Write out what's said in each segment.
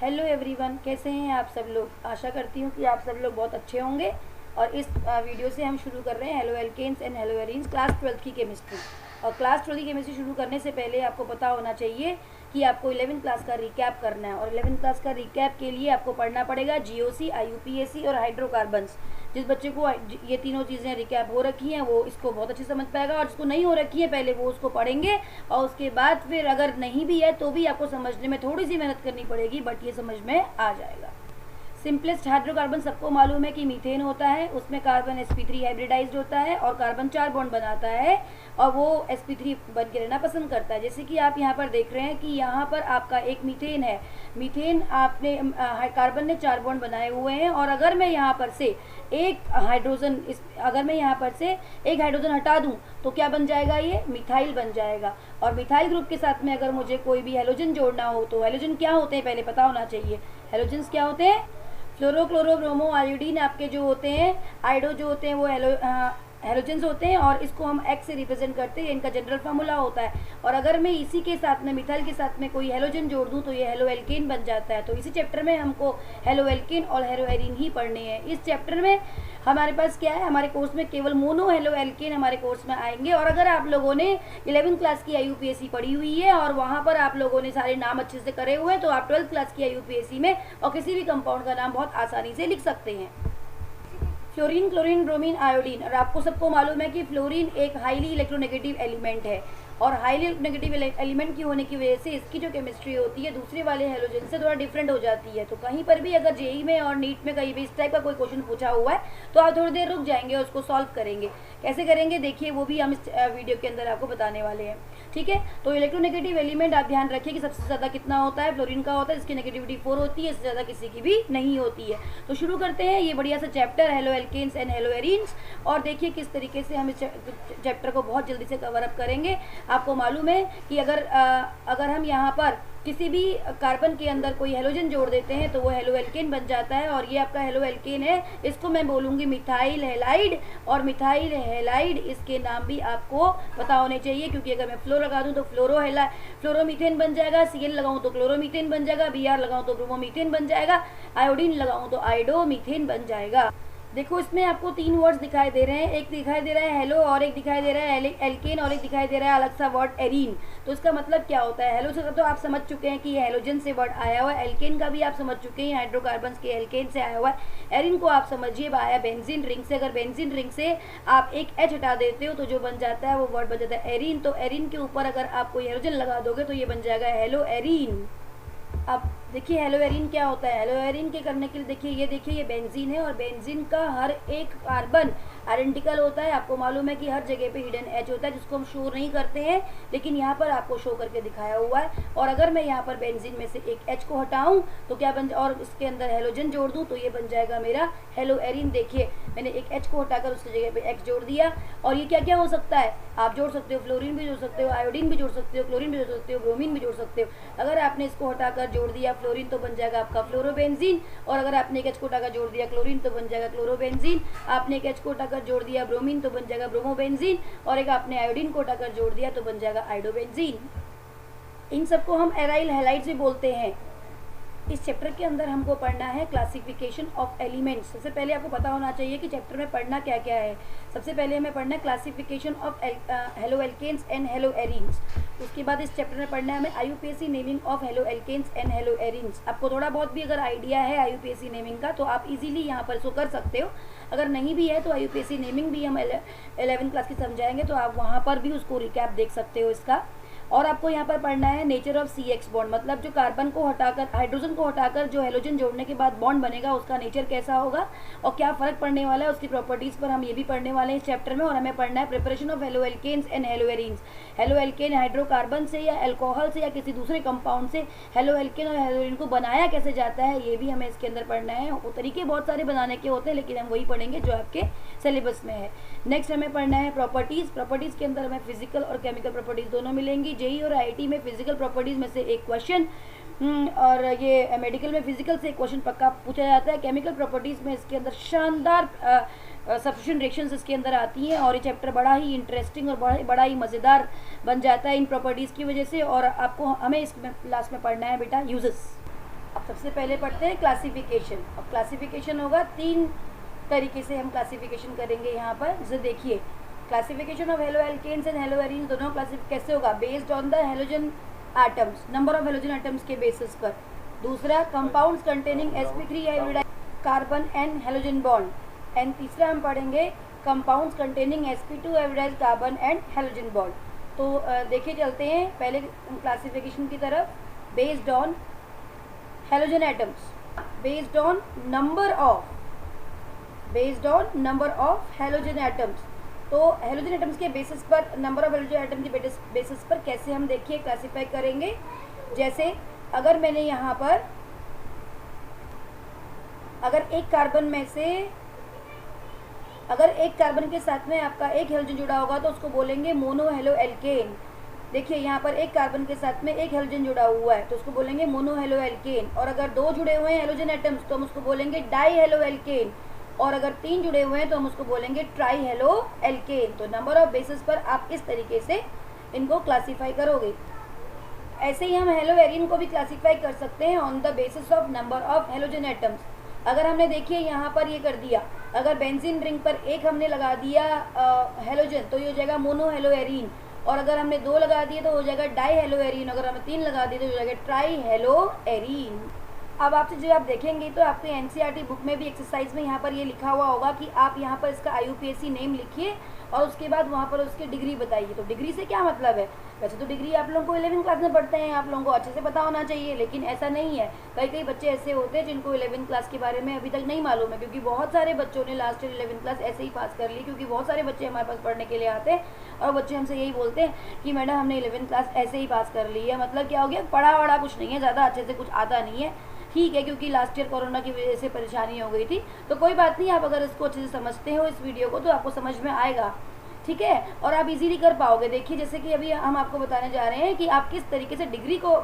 Hello everyone, कैसे हैं आप सब लोग। आशा करती हूँ कि आप सब लोग बहुत अच्छे होंगे। और इस वीडियो से हम शुरू कर रहे हैं haloalkanes and haloarenes class 12 की केमिस्ट्री। और क्लास 12 की केमिस्ट्री शुरू करने से पहले आपको पता होना चाहिए कि आपको 11th क्लास का रिकैप करना है। और 11th क्लास का रिकैप के लिए आपको पढ़ना पड़ेगा जीओसी, आईयूपीएसी और हाइड्रोकार्बन्स। जिस बच्चे को ये तीनों चीज़ें रिकैप हो रखी हैं वो इसको बहुत अच्छे समझ पाएगा, और जिसको नहीं हो रखी है पहले वो उसको पढ़ेंगे, और उसके बाद फिर अगर नहीं भी है तो भी आपको समझने में थोड़ी सी मेहनत करनी पड़ेगी, बट ये समझ में आ जाएगा। सिंपलेस्ट हाइड्रोकार्बन सबको मालूम है कि मीथेन होता है, उसमें कार्बन sp3 हाइब्रिडाइज्ड होता है और कार्बन 4 बॉन्ड बनाता है और वो sp3 बन के रहना पसंद करता है। जैसे कि आप यहाँ पर देख रहे हैं कि यहाँ पर आपका एक मीथेन है। मीथेन आपने कार्बन ने 4 बॉन्ड बनाए हुए हैं, और अगर मैं यहाँ पर से एक हाइड्रोजन हटा दूं तो क्या बन जाएगा, ये मिथाइल बन जाएगा। और मिथाइल ग्रुप के साथ में अगर मुझे कोई भी हेलोजन जोड़ना हो तो हेलोजन क्या होते हैं पहले पता होना चाहिए। हेलोजन्स क्या होते हैं, फ्लोरो क्लोरो ब्रोमो आयोडीन आपके जो होते हैं, आइडो जो होते हैं वो हेलोजन्स होते हैं, और इसको हम एक्स से रिप्रेजेंट करते हैं, इनका जनरल फार्मूला होता है। और अगर मैं इसी के साथ में मिथाइल के साथ में कोई हेलोजन जोड़ दूं तो ये हेलो एल्केन बन जाता है। तो इसी चैप्टर में हमको हेलो एल्केन और हेलो एरीन ही पढ़ने हैं। इस चैप्टर में हमारे पास क्या है, हमारे कोर्स में केवल मोनो हेलो एल्केन हमारे कोर्स में आएंगे। और अगर आप लोगों ने 11th क्लास की आईयूपीएसी पढ़ी हुई है और वहाँ पर आप लोगों ने सारे नाम अच्छे से करे हुए हैं तो आप 12th क्लास की आईयूपीएसी में और किसी भी कंपाउंड का नाम बहुत आसानी से लिख सकते हैं। Fluorine, chlorine, bromine, iodine. और आपको सबको मालूम है कि फ्लोरीन एक हाईली इलेक्ट्रोनेगेटिव एलिमेंट है, और हाईली नेगेटिव एलिमेंट की होने की वजह से इसकी जो केमिस्ट्री होती है दूसरे वाले हेलोजन से थोड़ा डिफरेंट हो जाती है। तो कहीं पर भी अगर जेई में और नीट में कहीं भी इस टाइप का कोई क्वेश्चन पूछा हुआ है तो आप थोड़ी देर रुक जाएंगे और उसको सॉल्व करेंगे। कैसे करेंगे देखिए, वो भी हम इस वीडियो के अंदर आपको बताने वाले हैं। ठीक है, तो इलेक्ट्रोनेगेटिव एलिमेंट आप ध्यान रखिए कि सबसे ज़्यादा कितना होता है, फ्लोरीन का होता है, इसकी नेगेटिविटी 4 होती है, इससे ज़्यादा किसी की भी नहीं होती है। तो शुरू करते हैं ये बढ़िया सा chapter haloalkanes and haloarenes. और देखिए किस तरीके से हम इस चैप्टर को बहुत जल्दी से कवर अप करेंगे। आपको मालूम है कि अगर हम यहाँ पर किसी भी कार्बन के अंदर कोई हेलोजन जोड़ देते हैं तो वो हेलो एल्केन बन जाता है। और ये आपका हेलो एल्केन है, इसको मैं बोलूँगी मिथाइल हैलाइड। और मिथाइल हैलाइड इसके नाम भी आपको पता होने चाहिए, क्योंकि अगर मैं फ्लो लगा दूँ तो फ्लोरोमीथेन बन जाएगा, Cl लगाऊँ तो क्लोरोमीथेन बन जाएगा, Br लगाऊँ तो ब्रोमोमीथेन बन जाएगा, आयोडीन लगाऊँ तो आइडोमीथेन बन जाएगा। देखो इसमें आपको 3 वर्ड्स दिखाई दे रहे हैं, एक दिखाई दे रहा है हेलो और एक दिखाई दे रहा है एल्केन और एक दिखाई दे रहा है अलग सा वर्ड एरीन। तो इसका मतलब क्या होता है, हेलो से तो आप समझ चुके हैं कि ये हेलोजन से वर्ड आया हुआ है, एल्केन का भी आप समझ चुके हैं हाइड्रोकार्बन्स के एल्केन से आया हुआ है, एरीन को आप समझिए आया बेंजीन रिंग से। अगर बेंजीन रिंग से आप एक एच हटा देते हो तो जो बन जाता है वो वर्ड बन जाता है एरीन। तो एरीन के ऊपर अगर आप कोई हेलोजन लगा दोगे तो ये बन जाएगा हेलो एरीन। अब देखिए हेलो एरीन क्या होता है। हेलो एरीन के करने के लिए देखिए ये बेंजीन है, और बेंजीन का हर एक कार्बन आइडेंटिकल होता है। आपको मालूम है कि हर जगह पे हिडन एच होता है जिसको हम शो नहीं करते हैं, लेकिन यहाँ पर आपको शो करके दिखाया हुआ है। और अगर मैं यहाँ पर बेंजीन में से एक एच को हटाऊं तो क्या बन, और इसके अंदर हेलोजन जोड़ दूं तो ये बन जाएगा मेरा हेलो एरीन। देखिए मैंने एक एच को हटाकर उसकी जगह पे एक्स जोड़ दिया। और ये क्या क्या हो सकता है, आप जोड़ सकते हो फ्लोरीन भी जोड़ सकते हो, आयोडीन भी जोड़ सकते हो, क्लोरीन भी जोड़ सकते हो, ब्रोमीन भी जोड़ सकते हो। अगर आपने इसको हटाकर जोड़ दिया फ्लोरीन तो बन जाएगा आपका फ्लोरोबेंजीन, और अगर आपने एक एच को हटाकर जोड़ दिया क्लोरीन तो बन जाएगा क्लोरोबेंजीन, आपने एक एच को हटाकर जोड़ दिया ब्रोमीन तो बन जाएगा ब्रोमोबेंजीन, और एक आपने आयोडीन को हटाकर जोड़ दिया तो बन जाएगा आइडोबेंजीन। इन सबको हम एराइल हैलाइड से बोलते हैं। इस चैप्टर के अंदर हमको पढ़ना है क्लासिफिकेशन ऑफ एलिमेंट्स। सबसे पहले आपको पता होना चाहिए कि चैप्टर में पढ़ना क्या क्या है। सबसे पहले हमें पढ़ना है classification of haloalkanes and haloarenes. उसके बाद इस चैप्टर में पढ़ना है हमें IUPAC naming of haloalkanes and haloarenes. आपको थोड़ा बहुत भी अगर आइडिया है आईयूपीएसी नेमिंग का तो आप इजीली यहाँ पर इसको कर सकते हो। अगर नहीं भी है तो आईयूपीएसी नेमिंग भी हम 11th क्लास की समझाएंगे, तो आप वहाँ पर भी उसको रिकैप देख सकते हो इसका। और आपको यहाँ पर पढ़ना है नेचर ऑफ CX बॉन्ड, मतलब जो कार्बन को हटाकर हाइड्रोजन को हटाकर जो हेलोजन जोड़ने के बाद बॉन्ड बनेगा उसका नेचर कैसा होगा और क्या फ़र्क पड़ने वाला है, उसकी प्रॉपर्टीज़ पर हम ये भी पढ़ने वाले हैं इस चैप्टर में। और हमें पढ़ना है preparation of haloalkanes and haloarenes. Haloalkane hydrocarbon से या अल्कोहल से या किसी दूसरे कंपाउंड से हेलो एल्केन और हेलो एरीन को बनाया कैसे जाता है, ये भी हमें इसके अंदर पढ़ना है। वो तरीके बहुत सारे बनाने के होते हैं, लेकिन हम वही पढ़ेंगे जो आपके सिलेबस में है। नेक्स्ट हमें पढ़ना है प्रॉपर्टीज़ के अंदर हमें फिजिकल और केमिकल प्रॉपर्टीज़ दोनों मिलेंगी। जेई और आईआईटी में फिजिकल प्रॉपर्टीज़ में से एक क्वेश्चन, और ये मेडिकल में फिजिकल से एक क्वेश्चन पक्का पूछा जाता है। केमिकल प्रॉपर्टीज़ में इसके अंदर शानदार सब्स्टिट्यूशन रिएक्शंस इसके अंदर आती हैं, और ये चैप्टर बड़ा ही इंटरेस्टिंग और बड़ा ही मज़ेदार बन जाता है इन प्रॉपर्टीज़ की वजह से। और आपको हमें इस लास्ट में पढ़ना है बेटा यूजेस। अब सबसे पहले पढ़ते हैं क्लासिफिकेशन। अब क्लासिफिकेशन होगा 3 तरीके से हम क्लासिफिकेशन करेंगे यहाँ पर। जैसे देखिए classification of haloalkanes and haloarenes दोनों क्लासिफिक कैसे होगा, based on the halogen atoms, number of halogen atoms के बेसिस पर। दूसरा compounds containing sp3 hybridised carbon and halogen bond. And तीसरा हम पढ़ेंगे compounds containing sp2 hybridised carbon and halogen bond. तो देखिए चलते हैं पहले क्लासिफिकेशन की तरफ। Based on halogen atoms, based on number of halogen atoms. तो हेलोजन एटम्स के बेसिस पर, नंबर ऑफ हेलोजन एटम के बेसिस पर कैसे हम देखिए क्लासिफाई करेंगे। जैसे अगर मैंने यहाँ पर अगर एक कार्बन के साथ में आपका एक हेलोजन जुड़ा होगा तो उसको बोलेंगे मोनो हेलो एल्केन। देखिए यहाँ पर एक कार्बन के साथ में एक हेलोजन जुड़ा हुआ है तो उसको बोलेंगे मोनो हेलो एल्केन। और अगर 2 जुड़े हुए हैं हेलोजन एटम्स तो हम उसको बोलेंगे डाई हेलो एल्केन। और अगर 3 जुड़े हुए हैं तो हम उसको बोलेंगे ट्राई हेलो एल्केन। तो नंबर ऑफ बेसिस पर आप इस तरीके से इनको क्लासीफाई करोगे। ऐसे ही हम हेलो एरीन को भी क्लासीफाई कर सकते हैं on the basis of number of halogen atoms. अगर हमने देखिए यहाँ पर ये कर दिया, अगर बेंजीन रिंग पर एक हमने लगा दिया हेलोजन तो ये हो जाएगा मोनो हेलो एरीन। और अगर हमने 2 लगा दिए तो हो जाएगा डाई हेलो एरीन। अगर हमने 3 लगा दिए तो हो जाएगा ट्राई हेलो एरीन। अब आपसे जब आप देखेंगे तो आपके एनसीईआरटी बुक में भी एक्सरसाइज में यहाँ पर ये लिखा हुआ होगा कि आप यहाँ पर इसका IUPAC नेम लिखिए और उसके बाद वहाँ पर उसकी डिग्री बताइए। तो डिग्री से क्या मतलब है, वैसे तो डिग्री आप लोगों को 11वीं क्लास में पढ़ते हैं, आप लोगों को अच्छे से पता होना चाहिए, लेकिन ऐसा नहीं है। कई बच्चे ऐसे होते हैं जिनको 11वीं क्लास के बारे में अभी तक नहीं मालूम है, क्योंकि बहुत सारे बच्चों ने लास्ट ईयर 11वीं क्लास ऐसे ही पास कर ली। क्योंकि बहुत सारे बच्चे हमारे पास पढ़ने के लिए आते हैं और बच्चे हमसे यही बोलते हैं कि मैडम हमने 11वीं क्लास ऐसे ही पास कर ली है। मतलब क्या हो गया, पढ़ा वढ़ा कुछ नहीं है, ज़्यादा अच्छे से कुछ आता नहीं है। ठीक है, क्योंकि लास्ट ईयर कोरोना की वजह से परेशानी हो गई थी, तो कोई बात नहीं, आप अगर इसको अच्छे से समझते हो इस वीडियो को तो आपको समझ में आएगा। ठीक है, और आप इजीली कर पाओगे। देखिए जैसे कि अभी हम आपको बताने जा रहे हैं कि आप किस तरीके से डिग्री को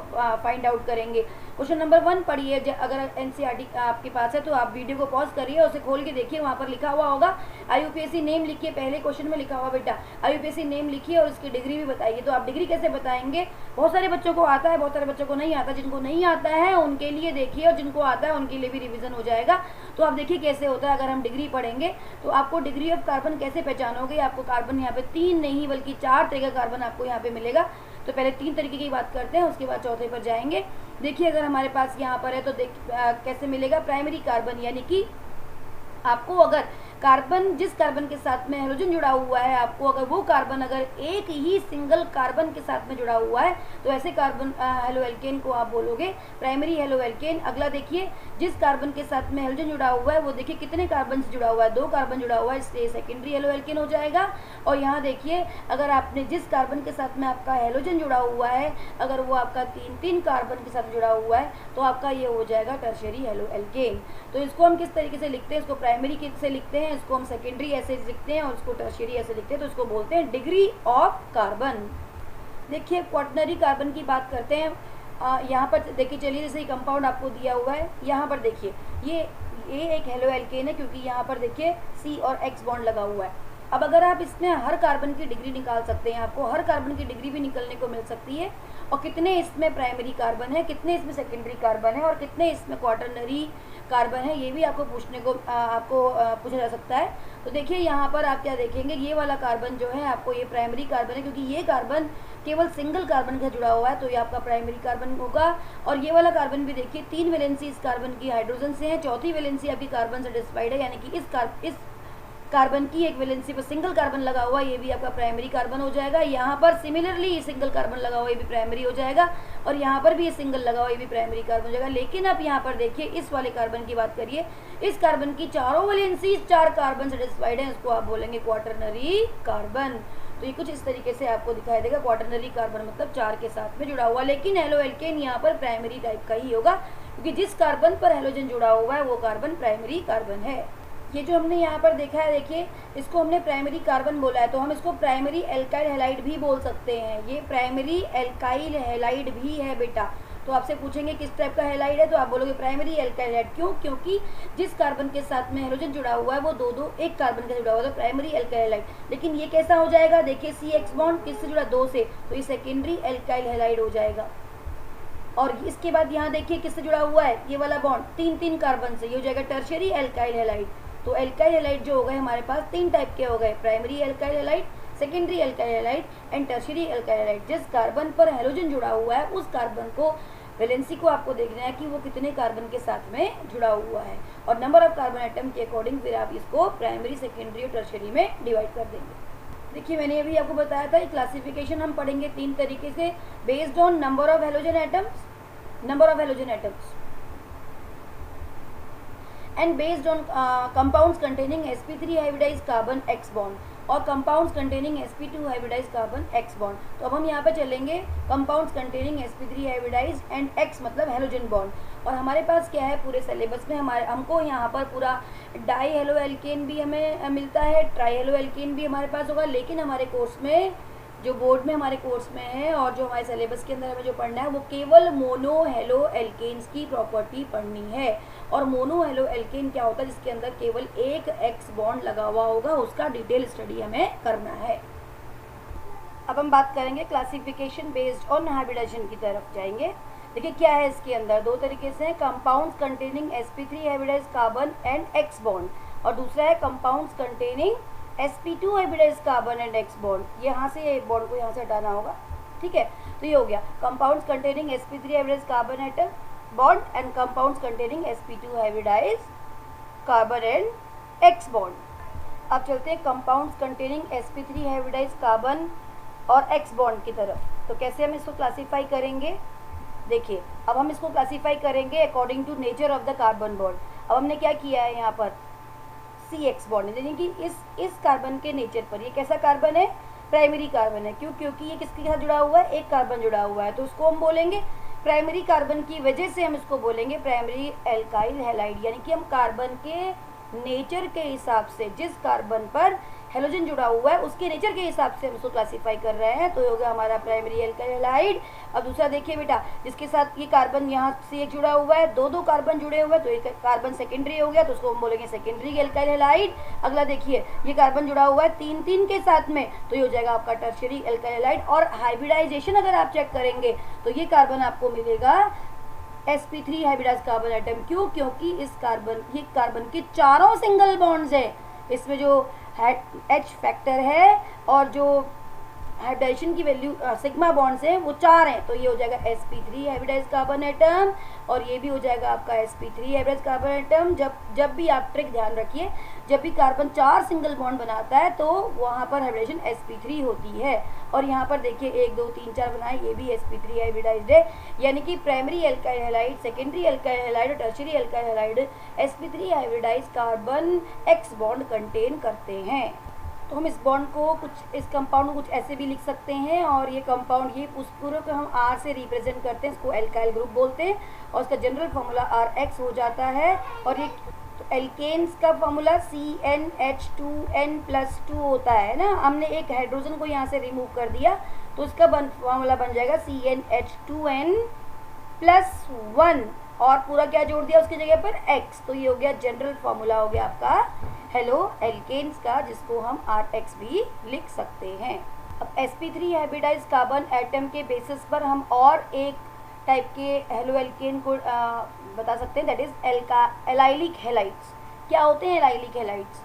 फाइंड आउट करेंगे। क्वेश्चन नंबर 1 पढ़िए, अगर एनसीईआरटी आपके पास है तो आप वीडियो को पॉज करिए, उसे खोल के देखिए, वहाँ पर लिखा हुआ होगा IUPAC नेम लिखिए। पहले क्वेश्चन में लिखा हुआ बेटा IUPAC नेम लिखिए और उसकी डिग्री भी बताइए। तो आप डिग्री कैसे बताएंगे, बहुत सारे बच्चों को आता है, बहुत सारे बच्चों को नहीं आता। जिनको नहीं आता है उनके लिए देखिए और जिनको आता है उनके लिए भी रिविजन हो जाएगा। तो आप देखिए कैसे होता है। अगर हम डिग्री पढ़ेंगे तो आपको डिग्री ऑफ कार्बन कैसे पहचानोगे, आपको कार्बन यहाँ पे 3 नहीं बल्कि 4 तरह का कार्बन आपको यहाँ पे मिलेगा। तो पहले 3 तरीके की बात करते हैं, उसके बाद चौथे पर जाएंगे। देखिए अगर हमारे पास यहाँ पर है तो कैसे मिलेगा, प्राइमरी कार्बन, यानी कि आपको अगर कार्बन, जिस कार्बन के साथ में हेलोजन जुड़ा हुआ है, आपको अगर वो कार्बन अगर एक ही सिंगल कार्बन के साथ में जुड़ा हुआ है तो ऐसे कार्बन हेलो एल्केन को आप बोलोगे प्राइमरी हेलो एल्केन। अगला देखिए, जिस कार्बन के साथ में हेलोजन जुड़ा हुआ है वो देखिए कितने कार्बन से जुड़ा हुआ है, 2 कार्बन जुड़ा हुआ है, इसलिए सेकेंडरी हेलो एल्केन हो जाएगा। और यहाँ देखिए अगर आपने जिस कार्बन के साथ में आपका हेलोजन जुड़ा हुआ है अगर वो आपका 3 कार्बन के साथ जुड़ा हुआ है तो आपका ये हो जाएगा टर्शियरी हेलो एल्केन। तो इसको हम किस तरीके से लिखते हैं, इसको प्राइमरी से लिखते हैं, इसको हम सेकेंडरी ऐसे लिखते हैं और उसको टर्शियरी ऐसे लिखते हैं। तो इसको बोलते हैं डिग्री ऑफ कार्बन। देखिए क्वाटरनरी कार्बन की बात करते हैं। यहाँ पर देखिए, चलिए जैसे कंपाउंड आपको दिया हुआ है, यहाँ पर देखिए ये एक हेलो एल्केन है क्योंकि यहाँ पर देखिए C और X बॉन्ड लगा हुआ है। अब अगर आप इसमें हर कार्बन की डिग्री निकाल सकते हैं, आपको हर कार्बन की डिग्री भी निकलने को मिल सकती है, और कितने इसमें प्राइमरी कार्बन है, कितने इसमें सेकेंडरी कार्बन है और कितने इसमें क्वाटरनरी कार्बन है, ये भी आपको पूछा जा सकता है। तो देखिए यहाँ पर आप क्या देखेंगे, ये वाला कार्बन जो है आपको ये प्राइमरी कार्बन है क्योंकि ये कार्बन केवल सिंगल कार्बन का जुड़ा हुआ है, तो ये आपका प्राइमरी कार्बन होगा। और ये वाला कार्बन भी देखिए 3 वैलेंसी इस कार्बन की हाइड्रोजन से है, चौथी वैलेंसी आपकी कार्बन सेटिस्फाइड है, यानी कि इस कार्बन की एक वैलेंसी पर सिंगल कार्बन लगा हुआ, ये भी आपका प्राइमरी कार्बन हो जाएगा। यहाँ पर सिमिलरली सिंगल कार्बन लगा हुआ, ये भी प्राइमरी हो जाएगा, और यहाँ पर भी ये सिंगल लगा हुआ, ये भी प्राइमरी कार्बन हो जाएगा। लेकिन अब यहाँ पर देखिए इस वाले कार्बन की बात करिए, इस कार्बन की चारों वैलेंसी 4 कार्बन सेटिस्फाइड है, इसको आप बोलेंगे क्वाटरनरी कार्बन। तो ये कुछ इस तरीके से आपको दिखाई देगा, क्वाटरनरी कार्बन मतलब 4 के साथ में जुड़ा हुआ। लेकिन हेलो एल्केन यहाँ पर प्राइमरी टाइप का ही होगा क्योंकि जिस कार्बन पर हेलोजन जुड़ा हुआ है वो कार्बन प्राइमरी कार्बन है। ये जो हमने यहाँ पर देखा है, देखिए इसको हमने प्राइमरी कार्बन बोला है, तो हम इसको प्राइमरी एल्काइल हैलाइड भी बोल सकते हैं। ये प्राइमरी एल्काइल हैलाइड भी है बेटा। तो आपसे पूछेंगे किस टाइप का हैलाइड है, तो आप बोलोगे प्राइमरी एल्काइल हैलाइड। क्यों? क्योंकि जिस कार्बन के साथ में हेलोजन जुड़ा हुआ है वो दो एक कार्बन का जुड़ा हुआ है, तो प्राइमरी एल्काइल हैलाइड। लेकिन ये कैसा हो जाएगा, देखिए CX बॉन्ड किससे जुड़ा, 2 से, तो ये सेकेंडरी एल्काइल हैलाइड हो जाएगा। और इसके बाद यहाँ देखिए किससे जुड़ा हुआ है ये वाला बॉन्ड, 3 कार्बन से, ये हो जाएगा टर्शियरी एल्काइल हैलाइड। तो एल्काइल हैलाइड जो हो गए हमारे पास 3 टाइप के हो गए, primary alkyl halide, secondary alkyl halide and tertiary alkyl halide. जिस कार्बन पर हैलोजन जुड़ा हुआ है उस कार्बन को वैलेंसी को आपको देखना है कि वो कितने कार्बन के साथ में जुड़ा हुआ है, और नंबर ऑफ कार्बन एटम के अकॉर्डिंग फिर आप इसको प्राइमरी, सेकेंडरी और टर्शियरी में डिवाइड कर देंगे। देखिए मैंने अभी आपको बताया था क्लासिफिकेशन हम पढ़ेंगे 3 तरीके से, based on number of halogen atoms and based on compounds containing sp3 hybridized carbon x bond और compounds containing sp2 hybridized carbon x bond। तो अब हम यहाँ पे चलेंगे compounds containing sp3 hybridized and x मतलब हैलोजन बॉन्ड। और हमारे पास क्या है पूरे सिलेबस में हमको यहाँ पर पूरा डाई हेलो एल्केन भी हमें मिलता है, ट्राई हेलो एल्केन भी हमारे पास होगा, लेकिन हमारे कोर्स में जो बोर्ड में हमारे कोर्स में है और जो हमारे सिलेबस के अंदर हमें जो पढ़ना है वो केवल मोनो हेलो एल्केन्स की प्रॉपर्टी पढ़नी है। और मोनो हेलो एल्केन क्या होता है, जिसके अंदर केवल एक एक्स बॉन्ड लगा हुआ होगा, उसका डिटेल स्टडी हमें करना है। अब हम बात करेंगे क्लासिफिकेशन बेस्ड ऑन हाइब्रिडाइजेशन की तरफ जाएंगे। देखिए क्या है इसके अंदर, 2 तरीके से, compounds containing sp3 hybridised carbon and x bond, और दूसरा है compounds containing sp2 hybridised carbon and x bond. यहाँ से ये बॉन्ड को यहाँ से हटाना होगा, ठीक है। तो ये हो गया compounds containing sp3 hybridised carbon atom bond and compounds containing sp2 hybridised carbon and x bond. अब चलते हैं compounds containing sp3 hybridised carbon और एक्स बॉन्ड की तरफ। तो कैसे हम इसको क्लासीफाई करेंगे, देखिए अब हम इसको क्लासीफाई करेंगे according to nature of the carbon bond. अब हमने क्या किया है यहाँ पर CX बॉन्ड, यानी कि इस कार्बन के नेचर पर, ये कैसा कार्बन है, प्राइमरी कार्बन है। क्यों, क्योंकि ये किसके साथ जुड़ा हुआ है, एक कार्बन जुड़ा हुआ है, तो उसको हम बोलेंगे प्राइमरी कार्बन की वजह से हम इसको बोलेंगे प्राइमरी एल्काइल हैलाइड। यानी कि हम कार्बन के नेचर के हिसाब से, जिस कार्बन पर हेलोजन जुड़ा हुआ है उसके नेचर के हिसाब से हम उसको क्लासीफाई कर रहे हैं, तो ये हो गया हमारा प्राइमरी एल्काइल हैलाइड। अब दूसरा देखिए बेटा, जिसके साथ ये कार्बन यहाँ से एक जुड़ा हुआ है, 2 कार्बन जुड़े हुए हैं, तो एक कार्बन सेकेंडरी हो गया, तो उसको हम बोलेंगे सेकेंडरी एल्काइल हैलाइड। अगला देखिए ये कार्बन जुड़ा हुआ है 3 के साथ में, तो ये हो जाएगा आपका टर्शियरी एल्काइल हैलाइड। और हाइब्रिडाइजेशन अगर आप चेक करेंगे तो ये कार्बन आपको मिलेगा sp3 हाइब्रिडाइज्ड कार्बन एटम। क्यों, क्योंकि ये कार्बन के 4 सिंगल बॉन्ड्स है, इसमें जो H फैक्टर है और जो हाइब्रिडाइजेशन की वैल्यू सिग्मा बॉन्ड्स है वो 4 हैं, तो ये हो जाएगा sp3 हाइब्रिडाइज्ड कार्बन एटम, और ये भी हो जाएगा आपका sp3 हाइब्रिडाइज्ड कार्बन एटम। जब भी आप ट्रिक ध्यान रखिए, जब भी कार्बन 4 सिंगल बॉन्ड बनाता है तो वहाँ पर हाइब्रिडाइजेशन sp3 होती है। और यहाँ पर देखिए 1 2 3 4 बनाए, ये भी sp3 हाइब्रिडाइज्ड है। यानी कि primary alkyl halide, secondary alkyl halide और tertiary alkyl halide sp3 hybridised carbon X bond contain करते हैं। तो हम इस बॉन्ड को इस कंपाउंड को कुछ ऐसे भी लिख सकते हैं, और ये कंपाउंड ये उस पूरे को हम R से रिप्रेजेंट करते हैं, इसको एल्काइल ग्रुप बोलते हैं, और उसका जनरल फार्मूला RX हो जाता है। और ये तो एल्केन्स का फार्मूला CnH2n+2 होता है ना, हमने एक हाइड्रोजन को यहाँ से रिमूव कर दिया तो इसका फार्मूला बन जाएगा CnH2n+1, और पूरा क्या जोड़ दिया उसकी जगह पर X, तो ये हो गया जनरल फार्मूला हो गया आपका हेलो एल्केन्स का, जिसको हम RX भी लिख सकते हैं। अब sp3 हाइब्रिडाइज्ड कार्बन एटम के बेसिस पर हम और एक टाइप के हेलो एल्केन को बता सकते हैं, दैट इज एलाइलिक हैलाइड्स। क्या होते हैं एलाइलिक हैलाइड्स,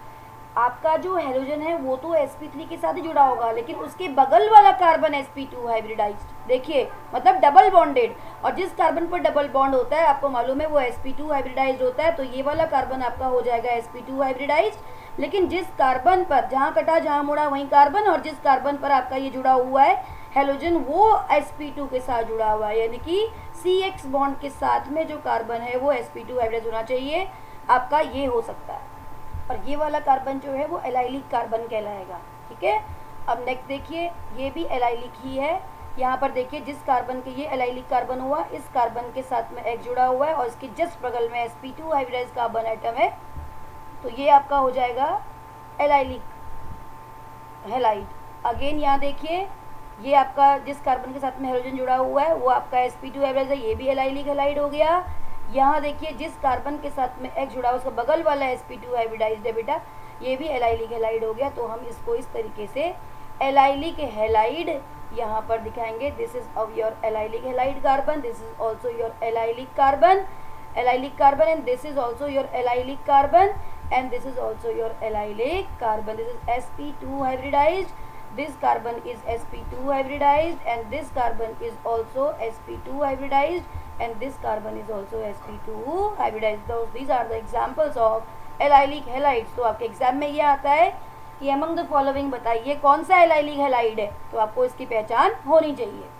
आपका जो हेलोजन है वो तो sp3 के साथ ही जुड़ा होगा, लेकिन उसके बगल वाला कार्बन sp2 हाइब्रिडाइज्ड, देखिए मतलब डबल बॉन्डेड, और जिस कार्बन पर डबल बॉन्ड होता है आपको मालूम है वो sp2 हाइब्रिडाइज्ड होता है, तो ये वाला कार्बन आपका हो जाएगा sp2 हाइब्रिडाइज्ड। लेकिन जिस कार्बन पर जहाँ कटा जहाँ मुड़ा वहीं कार्बन, और जिस कार्बन पर आपका ये जुड़ा हुआ है हेलोजन वो sp2 के साथ जुड़ा हुआ है, यानी कि CX बॉन्ड के साथ में जो कार्बन है वो sp2 हाइब्रिडाइज्ड होना चाहिए, आपका ये हो सकता है। और ये वाला कार्बन जो है वो एलाइलिक कार्बन कहलाएगा, ठीक है। अब नेक्स्ट देखिए, ये भी एलाइलिक ही है। यहाँ पर देखिए जिस कार्बन के ये एलाइलिक कार्बन हुआ, इस कार्बन के साथ में X जुड़ा हुआ है और इसके जस्ट बगल में sp2 हाइब्रिडाइज्ड कार्बन एटम है, तो ये आपका हो जाएगा एलाइलिक हैलाइड। अगेन यहाँ देखिए ये आपका जिस कार्बन के साथ में हाइड्रोजन जुड़ा हुआ है वो आपका sp2 हाइब्रिडाइज्ड है, ये भी एलाइलिक हैलाइड हो गया। यहाँ देखिए जिस कार्बन के साथ में X जुड़ा हुआ उसका बगल वाला sp2 हाइब्रिडाइज्ड है बेटा, ये भी एलाइलिक हैलाइड हो गया। तो हम इसको इस तरीके से एलाइलिक हैलाइड यहाँ पर दिखाएंगे this is of your allylic halide carbon, this is also your allylic carbon, and this is also your allylic carbon, and this is also your allylic carbon. This is sp2 hybridized, this carbon is sp2 hybridized, and this carbon is also sp2 hybridized, and this carbon is also sp2 hybridized. These are the examples of allylic halides. तो आपके exam में ये आता है कि among the following बताइए कौन सा allylic halide है, तो आपको इसकी पहचान होनी चाहिए।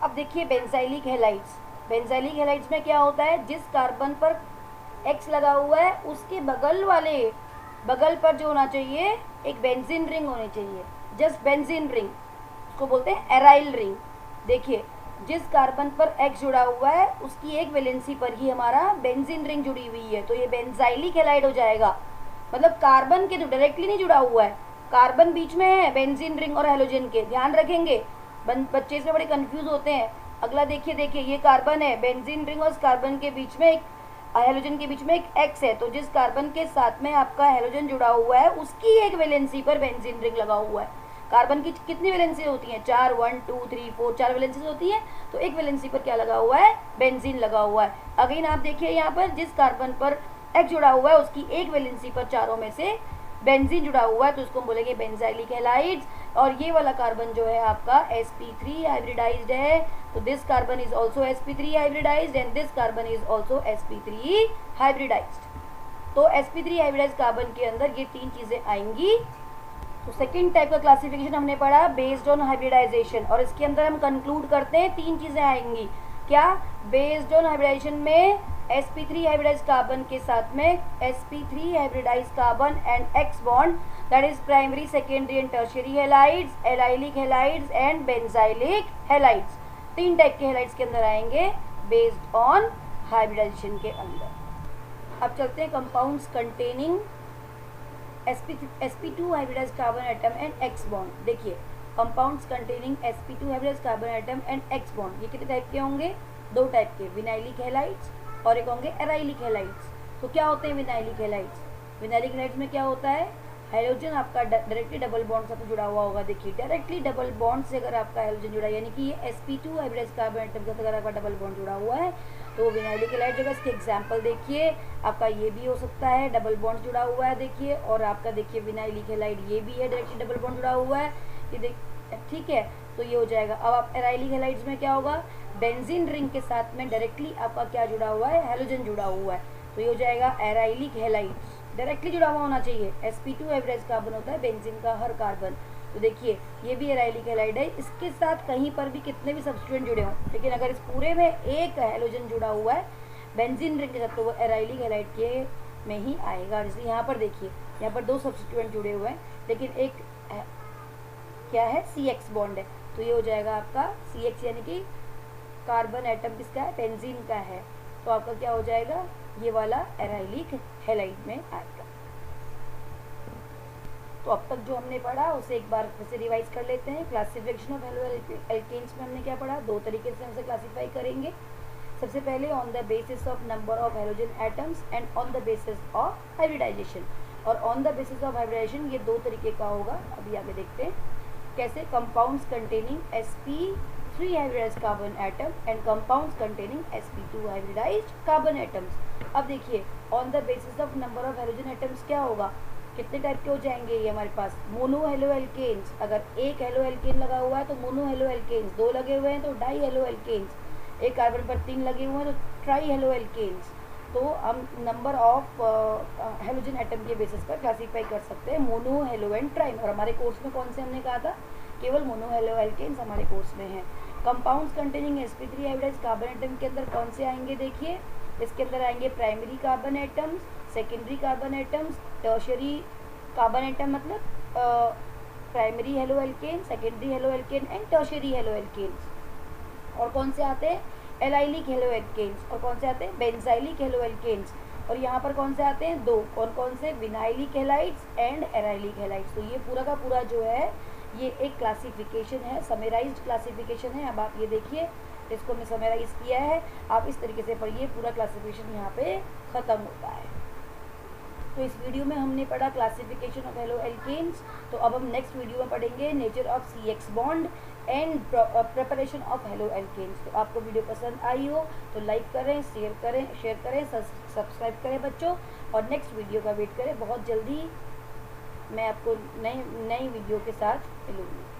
अब देखिए बेंजाइलिक हैलाइड्स। बेंजाइलिक हैलाइड्स में क्या होता है, जिस कार्बन पर X लगा हुआ है उसके बगल पर जो होना चाहिए एक बेंजीन रिंग होनी चाहिए, जस्ट बेंजीन रिंग, उसको बोलते हैं एराइल रिंग। देखिए जिस कार्बन पर X जुड़ा हुआ है उसकी एक वैलेंसी पर ही हमारा बेंजीन रिंग जुड़ी हुई है, तो ये बेंजाइलिक हैलाइड हो जाएगा। मतलब कार्बन के तो डायरेक्टली नहीं जुड़ा हुआ है, कार्बन बीच में है बेंजीन रिंग और हैलोजन के, ध्यान रखेंगे, बच्चे इसमें बड़े कंफ्यूज होते हैं। अगला देखिए ये कार्बन है, बेंजीन रिंग और कार्बन के बीच में एक हैलोजन के बीच में एक X है, तो जिस कार्बन के साथ में आपका हैलोजन जुड़ा हुआ है उसकी एक वैलेंसी पर बेंजीन रिंग लगा हुआ है। कार्बन की कितनी वैलेंसी होती हैं, 4, 1 2 3 4 4 वैलेंसी होती है, तो एक वैलेंसी पर क्या लगा हुआ है, बेंजीन लगा हुआ है। अगेन आप देखिए यहाँ पर जिस कार्बन पर X जुड़ा हुआ है उसकी एक वैलेंसी पर चारों में से बेंजीन जुड़ा हुआ है, तो उसको हम बोलेंगे बेंजाइलिक हैलाइड्स। और ये वाला कार्बन जो है आपका sp3 हाइब्रिडाइज्ड है, तो this carbon is also sp3 hybridized, and this carbon is also sp3 hybridized. तो sp3 हाइब्रिडाइज्ड कार्बन के अंदर ये तीन चीजें आएंगी। तो सेकंड टाइप का क्लासिफिकेशन हमने पढ़ा बेस्ड ऑन हाइब्रिडाइजेशन, और इसके अंदर हम कंक्लूड करते हैं तीन चीजें आएंगी। क्या, बेस्ड ऑन हाइब्रिडाइजेशन में sp3 हाइब्रिडाइज्ड कार्बन के साथ में sp3 hybridised carbon and X bond, that is primary, secondary and tertiary halides, allylic halides and benzylic halides. तीन टाइप के हैलाइड्स के अंदर आएंगे बेस्ड ऑन हाइब्रिडाइजेशन के अंदर। अब चलते हैं compounds containing sp2 hybridised carbon atom and X bond. देखिए compounds containing sp2 hybridised carbon atom and X bond, ये कितने टाइप के होंगे, दो टाइप के, विनाइलिक हैलाइड्स और एक होंगे एराइलिक हैलाइड्स। तो क्या होते हैं विनाइलिक हैलाइड्स? विनाइलिक हैलाइड्स में क्या होता है, हाइड्रोजन आपका डायरेक्टली डबल बॉन्ड से जुड़ा हुआ होगा। देखिए डायरेक्टली डबल बॉन्ड से अगर आपका हाइड्रोजन जुड़ा, यानी कि ये sp2 हाइब्रिडाइज्ड कार्बन एटम के साथ अगर आपका डबल बॉन्ड जुड़ा हुआ है तो विनाइलिक हैलाइड होगा। इसके एग्जांपल देखिए, आपका ये भी हो सकता है डबल बॉन्ड जुड़ा हुआ है, देखिए, और आपका देखिए विनाइलिक हैलाइड ये भी है डायरेक्टली डबल बॉन्ड जुड़ा हुआ है, ये ठीक है, तो ये हो जाएगा। अब आप एराइलिक हैलाइड्स में क्या होगा, बेंजीन रिंग के साथ में डायरेक्टली आपका क्या जुड़ा हुआ है, हैलोजन जुड़ा हुआ है, तो ये हो जाएगा एराइलिक हैलाइड्स, डायरेक्टली जुड़ा हुआ होना चाहिए। sp2 हाइब्रिडाइज्ड कार्बन होता है बेंजीन का हर कार्बन, तो देखिए ये भी एराइलिक हैलाइड है, इसके साथ कहीं पर भी कितने भी सब्स्टिट्यूएंट जुड़े हों, लेकिन अगर इस पूरे में एक हैलोजन जुड़ा हुआ है बेंजीन रिंग के साथ तो वो एराइलिक हैलाइड के में ही आएगा। जैसे यहाँ पर देखिए, यहाँ पर दो सब्स्टिट्यूएंट जुड़े हुए हैं, लेकिन एक क्या है, CX बॉन्ड है, तो ये हो जाएगा आपका CX, यानी कि कार्बन एटम किसका है, बेंजीन का है, तो आपका क्या हो जाएगा, ये वाला एराइलिक हैलाइड में आएगा। तो अब तक जो हमने पढ़ा उसे एक बार फिर से रिवाइज कर लेते हैं। क्लासिफिकेशन ऑफ हेलो एल्केन्स में हमने क्या पढ़ा, दो तरीके से हम इसे क्लासीफाई करेंगे। सबसे पहले on the basis of number of halogen atoms and on the basis of hybridisation, और on the basis of hybridisation ये दो तरीके का होगा। अभी आगे देखते हैं कैसे, compounds containing sp3 hybridised carbon atom and compounds containing sp2 hybridised carbon atoms. अब देखिए on the basis of number of halogen atoms क्या होगा, कितने टाइप के हो जाएंगे ये हमारे पास, मोनो हेलो एल्केन्स, अगर एक हेलो एल्केन लगा हुआ है तो मोनो हेलो एल्केन्स, दो लगे हुए हैं तो डाई हेलो एल्केन्स, एक कार्बन पर 3 लगे हुए हैं तो ट्राई हेलो एल्केन्स। तो हम नंबर ऑफ हेलोजन एटम के बेसिस पर क्लासीफाई कर सकते हैं मोनो हेलो एंड ट्राई। और हमारे कोर्स में कौन से हमने कहा था, केवल मोनो हेलो एल्केन्स हमारे कोर्स में है। Compounds containing sp3 hybridised carbon atom के अंदर कौन से आएंगे, देखिए इसके अंदर आएंगे primary carbon atoms, secondary carbon atoms, tertiary carbon atom, मतलब primary halo alkane, secondary halo alkane and tertiary halo alkanes. और कौन से आते हैं, एलाइलिक हेलो एल्केन्स, और कौन से आते हैं, बेंजाइलिक हेलो एल्केन्स। और यहाँ पर कौन से आते हैं, दो, कौन कौन से, विनाइलिक हैलाइड्स एंड एराइलिक हैलाइड्स। तो ये पूरा का पूरा जो है ये एक क्लासिफिकेशन है, समराइज्ड क्लासिफिकेशन है। अब आप ये देखिए, इसको हमने समराइज किया है, आप इस तरीके से पढ़िए, पूरा क्लासिफिकेशन यहाँ पे खत्म होता है। तो इस वीडियो में हमने पढ़ा क्लासिफिकेशन ऑफ हेलो एल्केन्स। तो अब हम नेक्स्ट वीडियो में पढ़ेंगे nature of CX bond and preparation of haloalkanes. तो आपको वीडियो पसंद आई हो तो लाइक करें, शेयर करें, सब्सक्राइब करें बच्चों, और नेक्स्ट वीडियो का वेट करें। बहुत जल्दी मैं आपको नई वीडियो के साथ मिलूँगी।